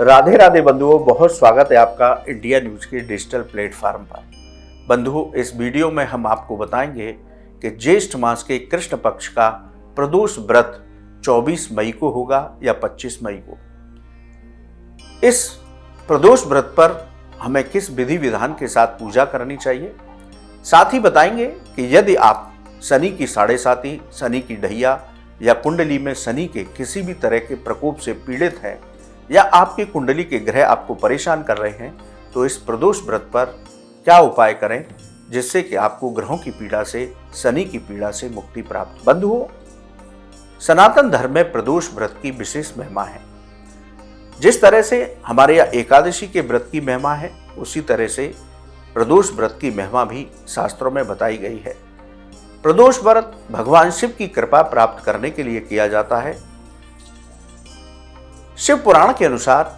राधे राधे बंधुओं, बहुत स्वागत है आपका इंडिया न्यूज के डिजिटल प्लेटफॉर्म पर। बंधुओं, इस वीडियो में हम आपको बताएंगे कि ज्येष्ठ मास के कृष्ण पक्ष का प्रदोष व्रत 24 मई को होगा या 25 मई को। इस प्रदोष व्रत पर हमें किस विधि विधान के साथ पूजा करनी चाहिए, साथ ही बताएंगे कि यदि आप शनि की साढ़े साती, शनि की ढैया या कुंडली में शनि के किसी भी तरह के प्रकोप से पीड़ित हैं या आपकी कुंडली के ग्रह आपको परेशान कर रहे हैं, तो इस प्रदोष व्रत पर क्या उपाय करें जिससे कि आपको ग्रहों की पीड़ा से, शनि की पीड़ा से मुक्ति प्राप्त। बंधुओं, सनातन धर्म में प्रदोष व्रत की विशेष महिमा है। जिस तरह से हमारे यहाँ एकादशी के व्रत की महिमा है, उसी तरह से प्रदोष व्रत की महिमा भी शास्त्रों में बताई गई है। प्रदोष व्रत भगवान शिव की कृपा प्राप्त करने के लिए किया जाता है। शिव पुराण के अनुसार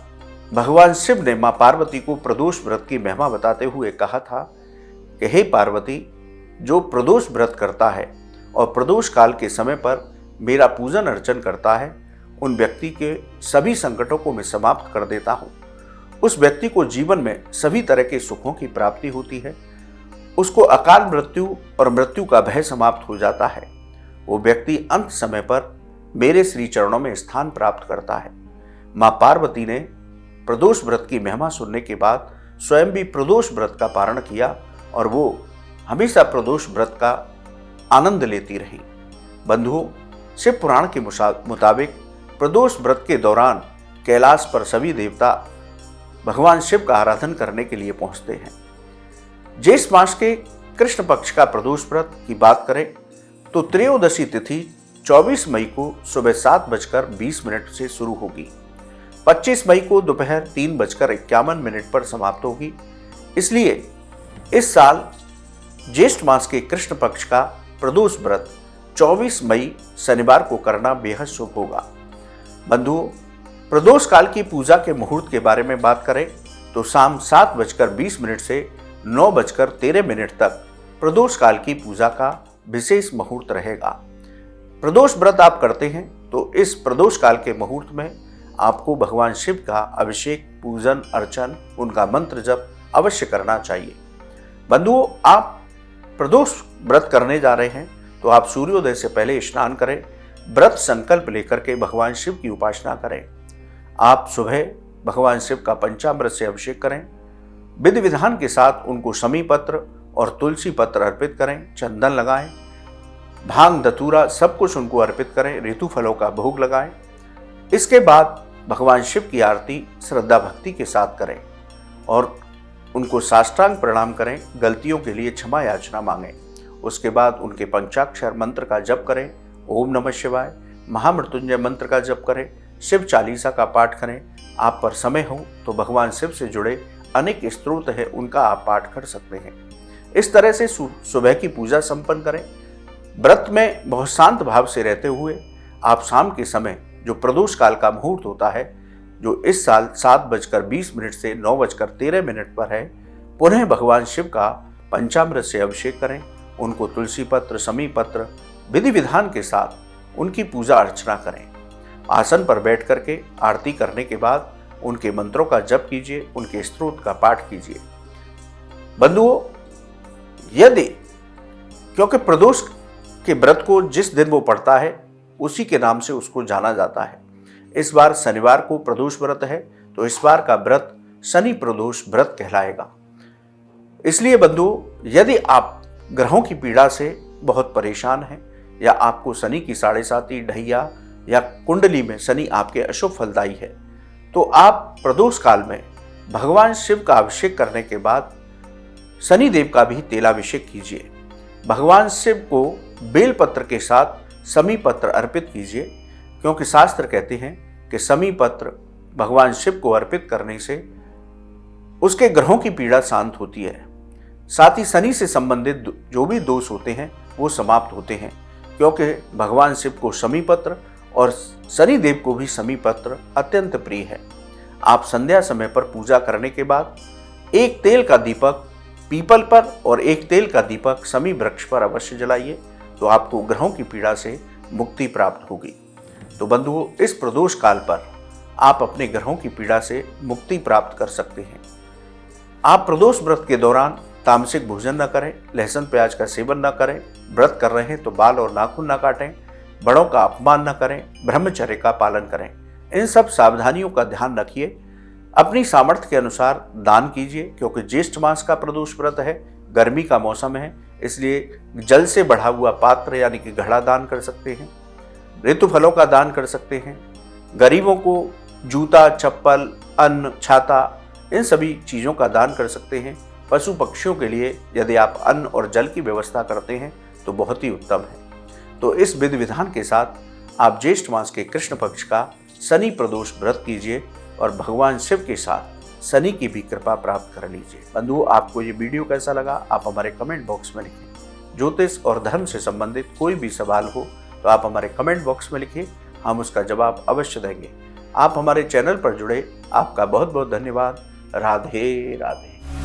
भगवान शिव ने मां पार्वती को प्रदोष व्रत की महिमा बताते हुए कहा था कि हे पार्वती, जो प्रदोष व्रत करता है और प्रदोष काल के समय पर मेरा पूजन अर्चन करता है, उन व्यक्ति के सभी संकटों को मैं समाप्त कर देता हूँ। उस व्यक्ति को जीवन में सभी तरह के सुखों की प्राप्ति होती है। उसको अकाल मृत्यु और मृत्यु का भय समाप्त हो जाता है। वो व्यक्ति अंत समय पर मेरे श्री चरणों में स्थान प्राप्त करता है। मां पार्वती ने प्रदोष व्रत की महिमा सुनने के बाद स्वयं भी प्रदोष व्रत का पारण किया और वो हमेशा प्रदोष व्रत का आनंद लेती रही। बंधुओं, शिव पुराण के मुताबिक प्रदोष व्रत के दौरान कैलाश पर सभी देवता भगवान शिव का आराधन करने के लिए पहुंचते हैं। ज्येष्ठ मास के कृष्ण पक्ष का प्रदोष व्रत की बात करें तो त्रयोदशी तिथि 24 मई को सुबह 7:20 से शुरू होगी। 25 मई को दोपहर 3:51 पर समाप्त होगी। इसलिए इस साल ज्येष्ठ मास के कृष्ण पक्ष का प्रदोष व्रत 24 मई शनिवार को करना बेहद शुभ होगा। बंधुओं, प्रदोष काल की पूजा के मुहूर्त के बारे में बात करें तो शाम 7:20 से 9:13 तक प्रदोष काल की पूजा का विशेष मुहूर्त रहेगा। प्रदोष व्रत आप करते हैं तो इस प्रदोष काल के मुहूर्त में आपको भगवान शिव का अभिषेक, पूजन, अर्चन, उनका मंत्र जप अवश्य करना चाहिए। बंधुओं, आप प्रदोष व्रत करने जा रहे हैं तो आप सूर्योदय से पहले स्नान करें, व्रत संकल्प लेकर के भगवान शिव की उपासना करें। आप सुबह भगवान शिव का पंचामृत से अभिषेक करें, विधि विधान के साथ उनको शमी पत्र और तुलसी पत्र अर्पित करें, चंदन लगाएं, भांग धतूरा सब कुछ उनको अर्पित करें, ऋतु फलों का भोग लगाएं। इसके बाद भगवान शिव की आरती श्रद्धा भक्ति के साथ करें और उनको साष्टांग प्रणाम करें, गलतियों के लिए क्षमा याचना मांगें। उसके बाद उनके पंचाक्षर मंत्र का जप करें, ओम नमः शिवाय, महामृत्युंजय मंत्र का जप करें, शिव चालीसा का पाठ करें। आप पर समय हो तो भगवान शिव से जुड़े अनेक स्तोत्र है, उनका आप पाठ कर सकते हैं। इस तरह से सुबह की पूजा संपन्न करें। व्रत में बहुत शांत भाव से रहते हुए आप शाम के समय जो प्रदोष काल का मुहूर्त होता है, जो इस साल 7:20 से 9:13 पर है, पुनः भगवान शिव का पंचामृत से अभिषेक करें, उनको तुलसी पत्र, शमी पत्र विधि विधान के साथ उनकी पूजा अर्चना करें। आसन पर बैठ करके आरती करने के बाद उनके मंत्रों का जप कीजिए, उनके स्तोत्र का पाठ कीजिए। बंधुओं, यदि क्योंकि प्रदोष के व्रत को जिस दिन वो पढ़ता है उसी के नाम से उसको जाना जाता है। इस बार शनिवार को प्रदोष व्रत है तो इस बार का व्रत शनि प्रदोष व्रत कहलाएगा। इसलिए बंधुओं, यदि आप ग्रहों की पीड़ा से बहुत परेशान हैं या आपको शनि की साढ़े साती, ढैया या कुंडली में शनि आपके अशुभ फलदायी है, तो आप प्रदोष काल में भगवान शिव का अभिषेक करने के बाद शनि देव का भी तेलाभिषेक कीजिए। भगवान शिव को बेलपत्र के साथ शमी पत्र अर्पित कीजिए, क्योंकि शास्त्र कहते हैं कि शमी पत्र भगवान शिव को अर्पित करने से उसके ग्रहों की पीड़ा शांत होती है। साथ ही शनि से संबंधित जो भी दोष होते हैं वो समाप्त होते हैं, क्योंकि भगवान शिव को शमी पत्र और शनि देव को भी शमी पत्र अत्यंत प्रिय है। आप संध्या समय पर पूजा करने के बाद एक तेल का दीपक पीपल पर और एक तेल का दीपक शमी वृक्ष पर अवश्य जलाइए, तो आपको ग्रहों की पीड़ा से मुक्ति प्राप्त होगी। तो बंधुओं, इस प्रदोष काल पर आप अपने ग्रहों की पीड़ा से मुक्ति प्राप्त कर सकते हैं। आप प्रदोष व्रत के दौरान तामसिक भोजन न करें, लहसुन प्याज का सेवन न करें, व्रत कर रहे हैं तो बाल और नाखून न काटें, बड़ों का अपमान न करें, ब्रह्मचर्य का पालन करें। इन सब सावधानियों का ध्यान रखिए। अपनी सामर्थ्य के अनुसार दान कीजिए, क्योंकि ज्येष्ठ मास का प्रदोष व्रत है, गर्मी का मौसम है, इसलिए जल से बढ़ा हुआ पात्र यानी कि घड़ा दान कर सकते हैं, ऋतु फलों का दान कर सकते हैं, गरीबों को जूता, चप्पल, अन्न, छाता, इन सभी चीज़ों का दान कर सकते हैं। पशु पक्षियों के लिए यदि आप अन्न और जल की व्यवस्था करते हैं तो बहुत ही उत्तम है। तो इस विधि विधान के साथ आप ज्येष्ठ मास के कृष्ण पक्ष का शनि प्रदोष व्रत कीजिए और भगवान शिव के साथ शनि की भी कृपा प्राप्त कर लीजिए। बंधुओं, आपको ये वीडियो कैसा लगा आप हमारे कमेंट बॉक्स में लिखें। ज्योतिष और धर्म से संबंधित कोई भी सवाल हो तो आप हमारे कमेंट बॉक्स में लिखिए, हम उसका जवाब अवश्य देंगे। आप हमारे चैनल पर जुड़े, आपका बहुत बहुत धन्यवाद। राधे राधे।